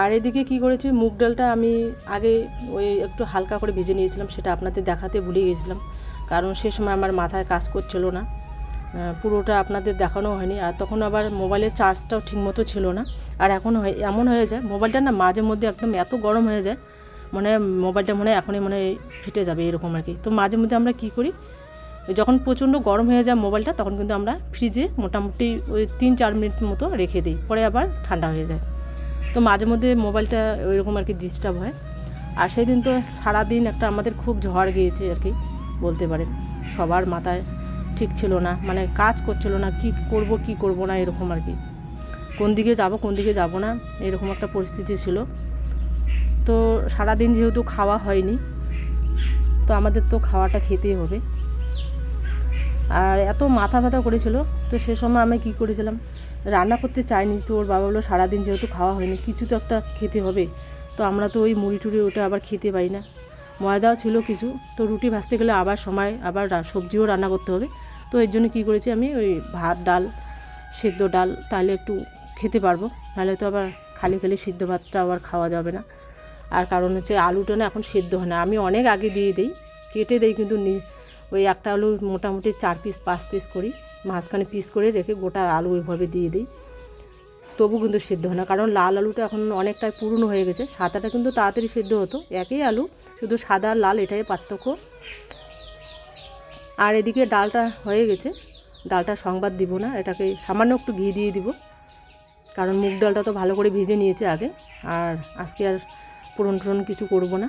আর এদিকে কি করেছি, মুগ ডালটা আমি আগে ওই একটু হালকা করে ভেজে নিয়েছিলাম, সেটা আপনাদের দেখাতে ভুলে গেছিলাম, কারণ সে সময় আমার মাথায় কাজ করছিল না, পুরোটা আপনাদের দেখানো হয়নি। আর তখন আবার মোবাইলের চার্জটাও ঠিকমতো ছিল না। আর এখন এমন হয়ে যায়, মোবাইলটা না মাঝে মধ্যে একদম এত গরম হয়ে যায়, মানে মোবাইলটা মনে হয় এখনই মানে ফেটে যাবে এরকম আর কি। তো মাঝে মধ্যে আমরা কী করি, যখন প্রচণ্ড গরম হয়ে যায় মোবাইলটা, তখন কিন্তু আমরা ফ্রিজে মোটামুটি ওই 3-4 মিনিট মতো রেখে দিই, পরে আবার ঠান্ডা হয়ে যায়। তো মাঝে মধ্যে মোবাইলটা ওইরকম আর কি ডিস্টার্ব হয়। আর সেই দিন তো সারাদিন একটা আমাদের খুব ঝড় গিয়েছে আর কি বলতে পারেন, সবার মাথায় ঠিক ছিল না, মানে কাজ করছিল না, কি করব না এরকম আর কি, কোন দিকে যাব না এরকম একটা পরিস্থিতি ছিল। তো সারাদিন যেহেতু খাওয়া হয়নি, তো আমাদের তো খাওয়াটা খেতেই হবে। আর এত মাথা ব্যথা করেছিল, তো সে সময় আমি কী করেছিলাম, রান্না করতে চাইনি। তো ওর বাবা বললো সারাদিন যেহেতু খাওয়া হয়নি, কিছু তো একটা খেতে হবে। তো আমরা তো ওই মুড়ি টুড়ি ওটা আবার খেতে পারি না, ময়দাও ছিল কিছু, তো রুটি ভাজতে গেলে আবার সময়, আবার সবজিও রান্না করতে হবে। তো এর জন্য কী করেছি আমি, ওই ভাত ডাল, সেদ্ধ ডাল, তাহলে একটু খেতে পারবো, নাহলে তো আবার খালি খালি সিদ্ধ ভাতটা আবার খাওয়া যাবে না। আর কারণ হচ্ছে আলুটা না এখন সেদ্ধ হয় না, আমি অনেক আগে দিয়ে দিই, কেটে দিই, কিন্তু ওই একটা আলু মোটামুটি 4 পিস 5 পিস করি, মাঝখানে পিস করে রেখে গোটা আলু ওইভাবে দিয়ে দিই, তবু কিন্তু সিদ্ধ হয় না। কারণ লাল আলুটা এখন অনেকটাই পুরনো হয়ে গেছে, সাদাটা কিন্তু তাড়াতাড়ি সিদ্ধ হতো, একই আলু, শুধু সাদা আর লাল এটাই পার্থক্য। আর এদিকে ডালটা হয়ে গেছে, ডালটা সংবাদ দিব না, এটাকে সামান্য একটু ঘি দিয়ে দিব, কারণ মুগ ডালটা তো ভালো করে ভেজে নিয়েছে আগে। আর আজকে আর পুরন টুরন কিছু করব না,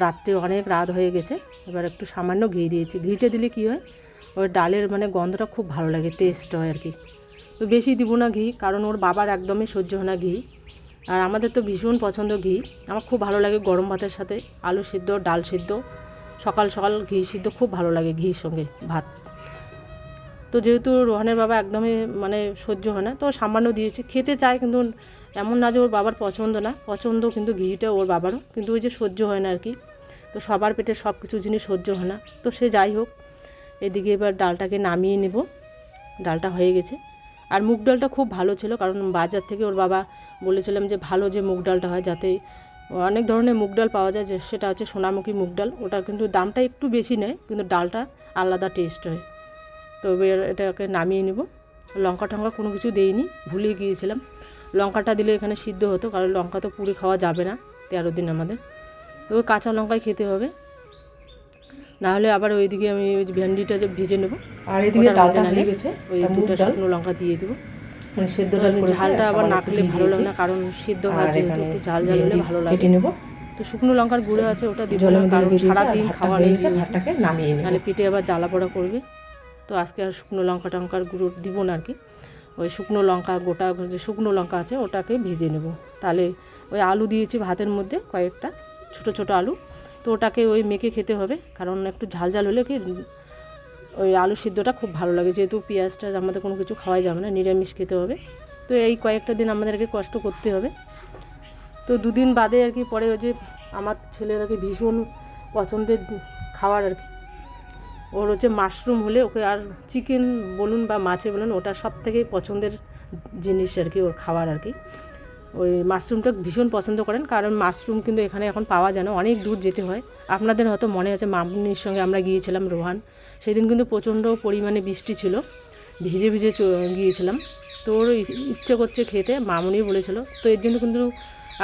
রাত্রে অনেক রাত হয়ে গেছে। এবার একটু সামান্য ঘি দিয়েছি, ঘিটা দিলে কি হয়, ওই ডালের মানে গন্ধটা খুব ভালো লাগে, টেস্ট হয় আর কি। তো বেশি দিব না ঘি, কারণ ওর বাবার একদমই সহ্য হয় না ঘি, আর আমাদের তো ভীষণ পছন্দ ঘি। আমার খুব ভালো লাগে গরম ভাতের সাথে আলু সিদ্ধ, ডাল সিদ্ধ, সকাল সকাল ঘি সিদ্ধ খুব ভালো লাগে, ঘির সঙ্গে ভাত। তো যেহেতু রোহানের বাবা একদমই মানে সহ্য হয় না, তো সামান্য দিয়েছি, খেতে চায়, কিন্তু এমন না যে ওর বাবার পছন্দ না, পছন্দ কিন্তু ঘিটা ওর বাবারও, কিন্তু ওই যে সহ্য হয় না আর কি। তো সবার পেটে সব কিছু জিনিস সহ্য হয় না, তো সে যাই হোক। এদিকে এবার ডালটাকে নামিয়ে নেব, ডালটা হয়ে গেছে। আর মুগ ডালটা খুব ভালো ছিল, কারণ বাজার থেকে ওর বাবা বলেছিলাম যে ভালো যে মুগ ডালটা হয়, যাতে অনেক ধরনের মুগ ডাল পাওয়া যায়, যে সেটা হচ্ছে সোনামুখী মুগ ডাল, ওটা কিন্তু দামটা একটু বেশি নেয়, কিন্তু ডালটা আলাদা টেস্ট হয়। তো এবার এটাকে নামিয়ে নেব। লঙ্কা টঙ্কা কোনো কিছু দেইনি, ভুলে গিয়েছিলাম। লঙ্কাটা দিলে এখানে সিদ্ধ হতো, কারণ লঙ্কা তো পুড়ে খাওয়া যাবে না 13 দিন আমাদের। তো কাঁচা লঙ্কাই খেতে হবে, নাহলে আবার ওইদিকে আমি ওই ভেন্ডিটা যে ভেজে নেবো। আর এদিকে ডালটা হয়ে গেছে, ওই 2টা শুকনো লঙ্কা দিয়ে দেবো। মানে সেদ্ধটা ঝালটা আবার না খেলে ভালো লাগে না, কারণ সিদ্ধ হয় যেহেতু, একটু ঝাল ঝাল হলে ভালো লাগে। নেবো তো শুকনো লঙ্কার গুঁড়ো আছে, ওটা দিব না, কারণ সারাদিন খাওয়া নেই, ভাতটাকে নামিয়ে নিই, নাহলে পেটে আবার জ্বালা পোড়া করবে। তো আজকে আর শুকনো লঙ্কা টঙ্কার গুঁড়ো দিব না আর কি। ওই শুকনো লঙ্কা, গোটা যে শুকনো লঙ্কা আছে ওটাকে ভেজে নেব। তাহলে ওই আলু দিয়েছি ভাতের মধ্যে, কয়েকটা ছোটো ছোটো আলু, তো ওটাকে ওই মেখে খেতে হবে, কারণ একটু ঝাল ঝাল হলে কি ওই আলু সিদ্ধটা খুব ভালো লাগে, যেহেতু পেঁয়াজটা আমাদের কোনো কিছু খাওয়াই যাবে না, নিরামিষ খেতে হবে। তো এই কয়েকটা দিন আমাদেরকে কষ্ট করতে হবে। তো 2 দিন বাদে আর কি পরে ওই যে আমার ছেলের আর কি ভীষণ পছন্দের খাবার আর কি, ওর হচ্ছে মাশরুম হলে ওকে, আর চিকেন বলুন বা মাছে বলুন, ওটা সব থেকে পছন্দের জিনিস আর কি, ওর খাবার আর কি। ওই মাশরুমটা ভীষণ পছন্দ করেন, কারণ মাশরুম কিন্তু এখানে এখন পাওয়া যায় না, অনেক দূর যেতে হয়। আপনাদের হয়তো মনে আছে মামুনির সঙ্গে আমরা গিয়েছিলাম রোহান, সেদিন কিন্তু প্রচণ্ড পরিমাণে বৃষ্টি ছিল, ভিজে ভিজে গিয়েছিলাম। তো ওর ইচ্ছে করছে খেতে, মামুনি বলেছিল, তো এর জন্য কিন্তু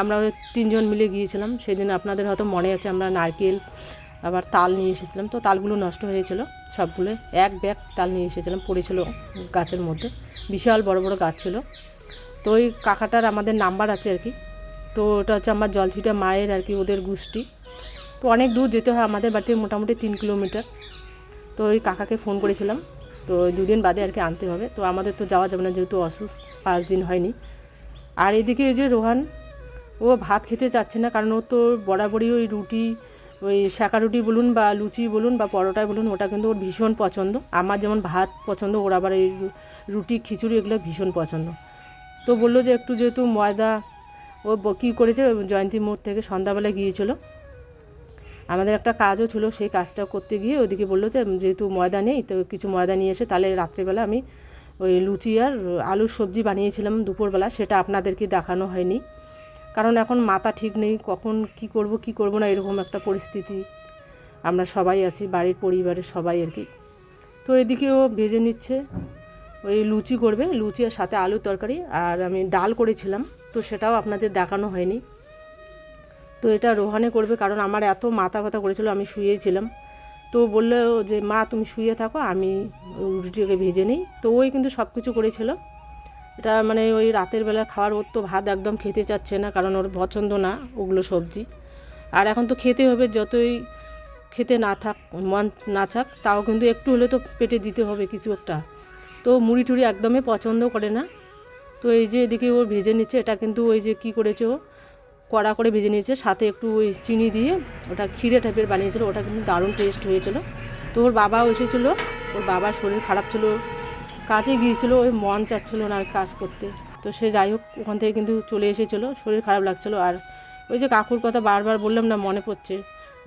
আমরা 3 জন মিলে গিয়েছিলাম। সেদিন আপনাদের হয়তো মনে আছে আমরা নারকেল আবার তাল নিয়ে এসেছিলাম, তো তালগুলো নষ্ট হয়েছিল সবগুলো, 1 ব্যাগ তাল নিয়ে এসেছিলাম, পড়েছিল গাছের মধ্যে, বিশাল বড় বড় গাছ ছিল। তো ওই কাকাটার আমাদের নাম্বার আছে আর কি, তো ওটা হচ্ছে আমার জলছিটা মায়ের আর কি, ওদের গোষ্ঠী। তো অনেক দূর যেতে হয় আমাদের বাড়ি থেকে, মোটামুটি 3 কিলোমিটার। তো ওই কাকাকে ফোন করেছিলাম, তো 2 দিন বাদে আর কি আনতে হবে। তো আমাদের তো যাওয়া যাবে না, যেহেতু অসুস্থ, 5 দিন হয়নি। আর এদিকে ওই যে রোহান, ও ভাত খেতে চাচ্ছে না, কারণ ও তো বরাবরই ওই রুটি, ওই শাঁকা রুটি বলুন বা লুচি বলুন বা পরোটাই বলুন, ওটা কিন্তু ওর ভীষণ পছন্দ। আমার যেমন ভাত পছন্দ, ওর আবার এই রুটি খিচুড়ি এগুলো ভীষণ পছন্দ। তো বললো যে একটু যেহেতু ময়দা, ও কী করেছে, জয়ন্তী মোড় থেকে সন্ধ্যাবেলা গিয়েছিলো, আমাদের একটা কাজও ছিল, সেই কাজটা করতে গিয়ে ওইদিকে বললো যে যেহেতু ময়দা নেই, তো কিছু ময়দা নিয়ে এসে তাহলে রাত্রেবেলা আমি ওই লুচি আর আলুর সবজি বানিয়েছিলাম দুপুরবেলা, সেটা আপনাদেরকে দেখানো হয়নি, কারণ এখন মাথা ঠিক নেই, কখন কি করব না, এরকম একটা পরিস্থিতি আমরা সবাই আছি, বাড়ির পরিবারের সবাই আর কি। তো এদিকে ও ভেজে নিচ্ছে, ওই লুচি করবে, লুচি আর সাথে আলুর তরকারি, আর আমি ডাল করেছিলাম, তো সেটাও আপনাদের দেখানো হয়নি। তো এটা রোহানে করবে, কারণ আমার এত মাথা ব্যথা করেছিল, আমি শুয়েছিলাম। তো বললো যে মা তুমি শুয়ে থাকো, আমি রুটিটাকে ভেজে নিই। তো ওই কিন্তু সব কিছু করেছিল, এটা মানে ওই রাতের বেলা খাওয়ার, ওর তো ভাত একদম খেতে চাচ্ছে না, কারণ ওর পছন্দ না ওগুলো সবজি। আর এখন তো খেতে হবে, যতই খেতে না থাক, মন না থাক, তাও কিন্তু একটু হলে তো পেটে দিতে হবে কিছু একটা। তো মুড়ি টুড়ি একদমই পছন্দ করে না। তো এই যে এদিকে ও ভেজে নিচ্ছে, এটা কিন্তু ওই যে কী করেছে, ও কড়া করে ভেজে নিয়েছে, সাথে একটু ওই চিনি দিয়ে ওটা ক্ষীরে টাইপের বানিয়েছিল, ওটা কিন্তু দারুণ টেস্ট হয়েছিল। তো ওর বাবাও এসেছিলো, ওর বাবার শরীর খারাপ ছিল, কাজে গিয়েছিলো, ওই মন চাচ্ছিলো না কাজ করতে। তো সে যাই হোক ওখান থেকে কিন্তু চলে এসেছিলো, শরীর খারাপ লাগছিলো। আর ওই যে কাকুর কথা বারবার বললাম না, মনে পড়ছে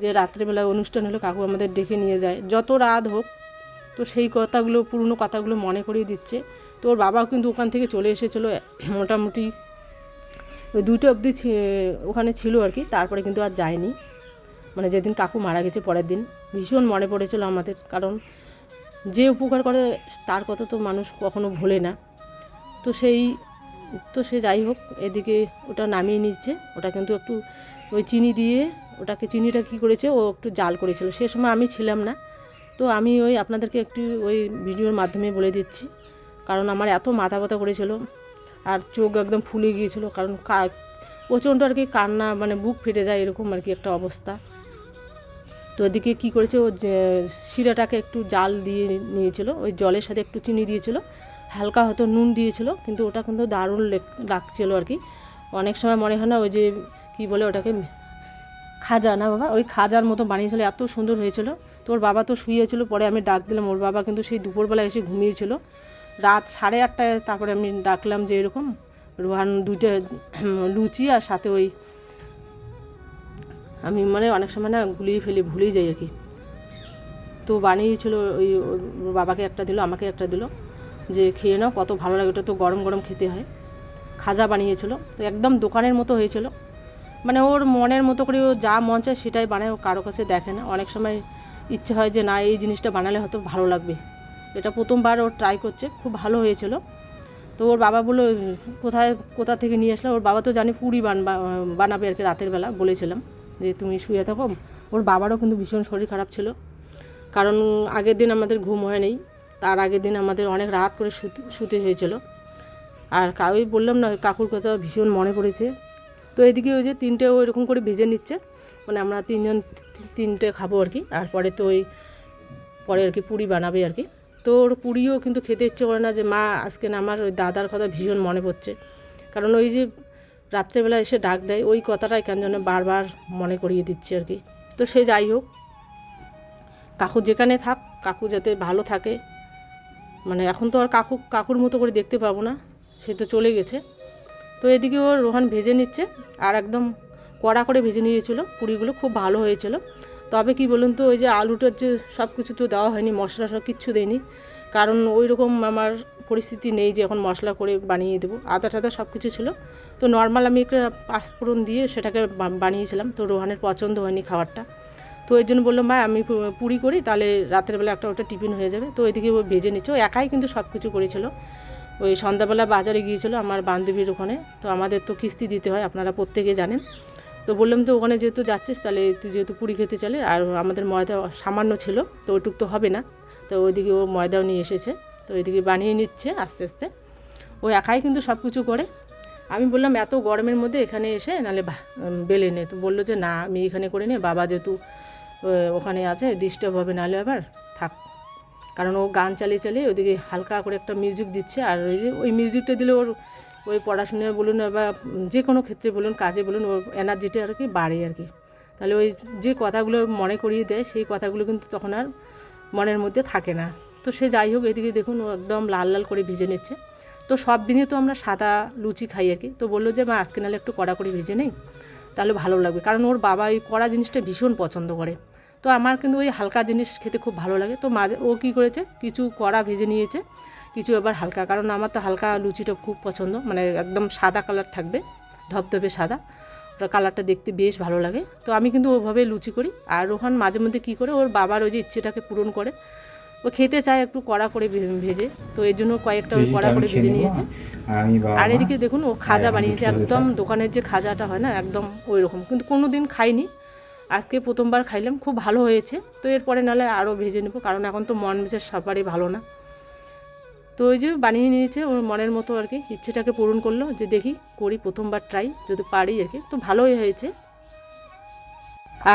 যে রাত্রেবেলা অনুষ্ঠান হলে কাকু আমাদের ডেকে নিয়ে যায়, যত রাত হোক। তো সেই কথাগুলো, পুরনো কথাগুলো মনে করিয়ে দিচ্ছে। তো ওর বাবাও কিন্তু ওখান থেকে চলে এসেছিলো, মোটামুটি ওই 2টা অবধি ওখানে ছিল আর কি, তারপরে কিন্তু আর যায়নি, মানে যেদিন কাকু মারা গেছে পরের দিন। ভীষণ মনে পড়েছিল আমাদের, কারণ যে উপকার করে তার কথা তো মানুষ কখনো ভোলে না। তো সে যাই হোক, এদিকে ওটা নামিয়ে নিচ্ছে, ওটা কিন্তু একটু ওই চিনি দিয়ে, ওটাকে চিনিটা কী করেছে, ও একটু জাল করেছিল, সে সময় আমি ছিলাম না। তো আমি ওই আপনাদেরকে একটু ওই ভিডিওর মাধ্যমে বলে দিচ্ছি, কারণ আমার এত মাথা ব্যথা করেছিল, আর চোখ একদম ফুলে গিয়েছিল, কারণ প্রচণ্ড আর কি কান্না, মানে বুক ফেটে যায় এরকম আর কি একটা অবস্থা। তো এদিকে কী করেছে, ও শিরাটাকে একটু জাল দিয়ে নিয়েছিল, ওই জলের সাথে একটু চিনি দিয়েছিল, হালকা হয়তো নুন দিয়েছিল, কিন্তু ওটা কিন্তু দারুণ লাগছিল আর কি। অনেক সময় মনে হয় না ওই যে কী বলে ওটাকে, খাজা না বাবা, ওই খাজার মতো বানিয়েছিল, এত সুন্দর হয়েছিল। তো ওর বাবা তো শুয়েছিল, পরে আমি ডাক দিলাম, ওর বাবা কিন্তু সেই দুপুরবেলা এসে ঘুমিয়েছিল, রাত 8:30টায়। তারপরে আমি ডাকলাম যে এরকম রোহান 2টা লুচি আর সাথে ওই, আমি মানে অনেক সময় না ভুলেই যাই আর কি। তো বানিয়েছিল, ওই ওর বাবাকে একটা দিল, আমাকে একটা দিল, যে খেয়ে নাও, কত ভালো লাগে, ওটা তো গরম গরম খেতে হয়। খাজা বানিয়েছিল, তো একদম দোকানের মতো হয়েছিল, মানে ওর মনের মতো করে ও যা মন চায় সেটাই বানায়, ও কারো কাছে দেখে না। অনেক সময় ইচ্ছে হয় যে না, এই জিনিসটা বানালে হয়তো ভালো লাগবে, এটা প্রথমবার ও ট্রাই করছে, খুব ভালো হয়েছিল। তো ওর বাবা বললো কোথা থেকে নিয়ে আসলে, ওর বাবা তো জানে পুরি বানাবে আর কি, রাতের বেলা বলেছিলাম যে তুমি শুয়ে থাকো। ওর বাবারও কিন্তু ভীষণ শরীর খারাপ ছিল, কারণ আগের দিন আমাদের ঘুম হয় নেই, তার আগের দিন আমাদের অনেক রাত করে শুতে হয়েছিল। আর ওই বললাম না, কাকুর কথা ভীষণ মনে পড়েছে। তো এদিকে ওই যে 3টে ও এরকম করে ভেজে নিচ্ছে, মানে আমরা 3জন 3টে খাবো আর কি। আর পরে তো ওই পরে আর কি পুরি বানাবে আর কি। তো ওর পুরিও কিন্তু খেতে ইচ্ছে করে না, যে মা আজকে না আমার ওই দাদার কথা ভীষণ মনে পড়ছে, কারণ ওই যে রাত্রেবেলা এসে ডাক দেয়, ওই কথাটাই কেন যেন বারবার মনে করিয়ে দিচ্ছে আর কি। তো সে যাই হোক, কাকু যেখানে থাক, কাকু যাতে ভালো থাকে, মানে এখন তো আর কাকুর মতো করে দেখতে পাবো না, সে তো চলে গেছে। তো এদিকে ও রোহান ভেজে নিচ্ছে, আর একদম কড়া করে ভেজে নিয়েছিল পুরিগুলো, খুব ভালো হয়েছিল। তবে কি বলুন তো, ওই যে আলুটার যে সব কিছু তো দেওয়া হয়নি, মশলা সব কিচ্ছু দেয়নি, কারণ ওই রকম আমার পরিস্থিতি নেই যে এখন মশলা করে বানিয়ে দেবো। আদা টাদা সব কিছু ছিল, তো নর্মাল আমি একটা পাঁচফোড়ন দিয়ে সেটাকে বানিয়েছিলাম। তো রোহানের পছন্দ হয়নি খাবারটা, তো এই জন্য বললাম ভাই আমি পুরি করি, তাহলে রাতের বেলা একটা ওটা টিফিন হয়ে যাবে। তো এদিকে ও ভেজে নিচ্ছে, ও একাই কিন্তু সব কিছু করেছিল। ওই সন্ধ্যাবেলা বাজারে গিয়েছিলো আমার বান্ধবীর ওখানে, তো আমাদের তো কিস্তি দিতে হয়, আপনারা প্রত্যেকে জানেন। তো বললাম তো ওখানে যেহেতু যাচ্ছিস, তাহলে তুই যেহেতু পুরি খেতে চলে, আর আমাদের ময়দা সামান্য ছিল, তো ওইটুক তো হবে না। তো ওইদিকে ও ময়দাও নিয়ে এসেছে, তো ওইদিকে বানিয়ে নিচ্ছে আস্তে আস্তে। ও একাই কিন্তু সব কিছু করে। আমি বললাম এত গরমের মধ্যে এখানে এসে নাহলে বেলে নে, তো বললো যে না আমি এখানে করে নে, বাবা যেহেতু ওখানে আছে ডিস্টার্ব হবে, নাহলে আবার থাক। কারণ ও গান চালিয়ে চালিয়ে ওইদিকে হালকা করে একটা মিউজিক দিচ্ছে, আর ওই যে ওই মিউজিকটা দিলে ওর ওই পড়াশোনায় বলুন বা যে কোনো ক্ষেত্রে বলুন, কাজে বলুন, ওর এনার্জিটা আর কি বাড়ে আর কি। তাহলে ওই যে কথাগুলো মনে করিয়ে দেয়, সেই কথাগুলো কিন্তু তখন আর মনের মধ্যে থাকে না। তো সে যাই হোক, এদিকে দেখুন ও একদম লাল লাল করে ভেজে নিচ্ছে। তো সব দিনই তো আমরা সাদা লুচি খাই আর কি। তো বললো যে মা আজকে নাহলে একটু কড়া করে ভেজে নেই, তাহলে ভালো লাগবে, কারণ ওর বাবা ওই কড়া জিনিসটা ভীষণ পছন্দ করে। তো আমার কিন্তু ওই হালকা জিনিস খেতে খুব ভালো লাগে। তো মাঝে ও কী করেছে, কিছু কড়া ভেজে নিয়েছে, কিছু আবার হালকা, কারণ আমার তো হালকা লুচিটা খুব পছন্দ, মানে একদম সাদা কালার থাকবে, ধপধপে সাদা, ওটা কালারটা দেখতে বেশ ভালো লাগে। তো আমি কিন্তু ওইভাবে লুচি করি। আর রোহান মাঝে মধ্যে কী করে, ওর বাবার ওই যে ইচ্ছেটাকে পূরণ করে, ও খেতে চায় একটু কড়া করে ভেজে, তো এর জন্য কয়েকটা ওই কড়া করে ভেজে নিয়েছে। আর এদিকে দেখুন ও খাজা বানিয়েছে, একদম দোকানের যে খাজাটা হয় না, একদম ওই রকম, কিন্তু কোনো দিন খাইনি, আজকে প্রথমবার খাইলাম, খুব ভালো হয়েছে। তো এরপরে নাহলে আরও ভেজে নেবো, কারণ এখন তো মন মেজাজ সবারই ভালো না। তো ওই যে বানিয়ে নিয়েছে ওর মনের মতো আর কি, ইচ্ছেটাকে পূরণ করলো, যে দেখি করি প্রথমবার ট্রাই, যদি পারি আর কি। তো ভালোই হয়েছে।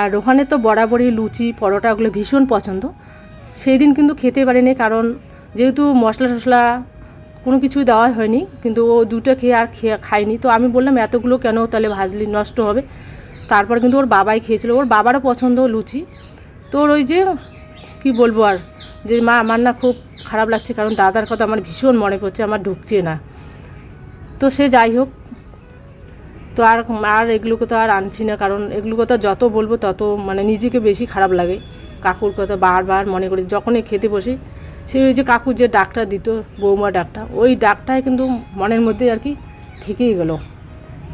আর ওখানে তো বরাবরই লুচি পরোটা ওগুলো ভীষণ পছন্দ। সেই দিন কিন্তু খেতে পারিনি, কারণ যেহেতু মশলা টশলা কোনো কিছুই দেওয়া হয়নি, কিন্তু ও দুটো খেয়ে আর খায়নি। তো আমি বললাম এতগুলো কেন তাহলে ভাজলি, নষ্ট হবে। তারপর কিন্তু ওর বাবাই খেয়েছিল, ওর বাবারও পছন্দ লুচি। তো ওই যে কি বলবো আর, যে মা আমার না খুব খারাপ লাগছে, কারণ দাদার কথা আমার ভীষণ মনে পড়ছে, আমার ঢুকছে না। তো সে যাই হোক, তো আর এগুলোকে তো আর আনছি না, কারণ এগুলো কথা যত বলবো তত মানে নিজেকে বেশি খারাপ লাগে। কাকুর কথা বারবার মনে করি, যখনই খেতে বসি সেই ওই যে কাকুর যে ডাকটা দিত, বৌমা ডাকটা, ওই ডাকটাই কিন্তু মনের মধ্যে আর কি থেকেই গেলো।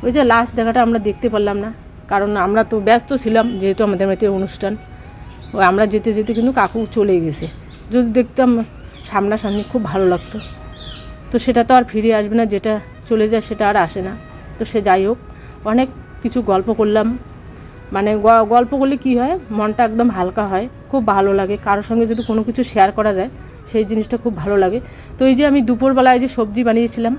ওই যে লাস্ট দেখাটা আমরা দেখতে পারলাম না, কারণ আমরা তো ব্যস্ত ছিলাম, যেহেতু আমাদের বাড়িতে অনুষ্ঠান। ওই আমরা যেতে যেতে কিন্তু কাকু চলে গেছে, যদি দেখতাম সামনাসামনি খুব ভালো লাগতো। তো সেটা তো আর ফিরে আসবে না, যেটা চলে যায় সেটা আর আসে না। তো সে যাই হোক, অনেক কিছু গল্প করলাম, মানে গল্প করলে কী হয়, মনটা একদম হালকা হয়, খুব ভালো লাগে। কারোর সঙ্গে যদি কোনো কিছু শেয়ার করা যায়, সেই জিনিসটা খুব ভালো লাগে। তো এই যে আমি দুপুরবেলায় যে সবজি বানিয়েছিলাম,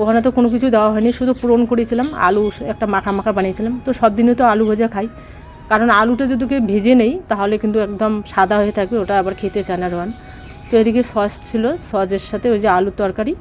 ওখানে তো কোনো কিছু দেওয়া হয়নি, শুধু পূরণ করেছিলাম, আলু একটা মাখা মাখা বানিয়েছিলাম। তো সব দিনে তো আলু ভাজা খাই, কারণ আলুটা যদি ভেজে নেই তাহলে কিন্তু একদম সাদা হয়ে থাকবে, ওটা আবার খেতে চায় না রোহান। তো এদিকে সস ছিল, সসের সাথে ওই যে আলুর তরকারি,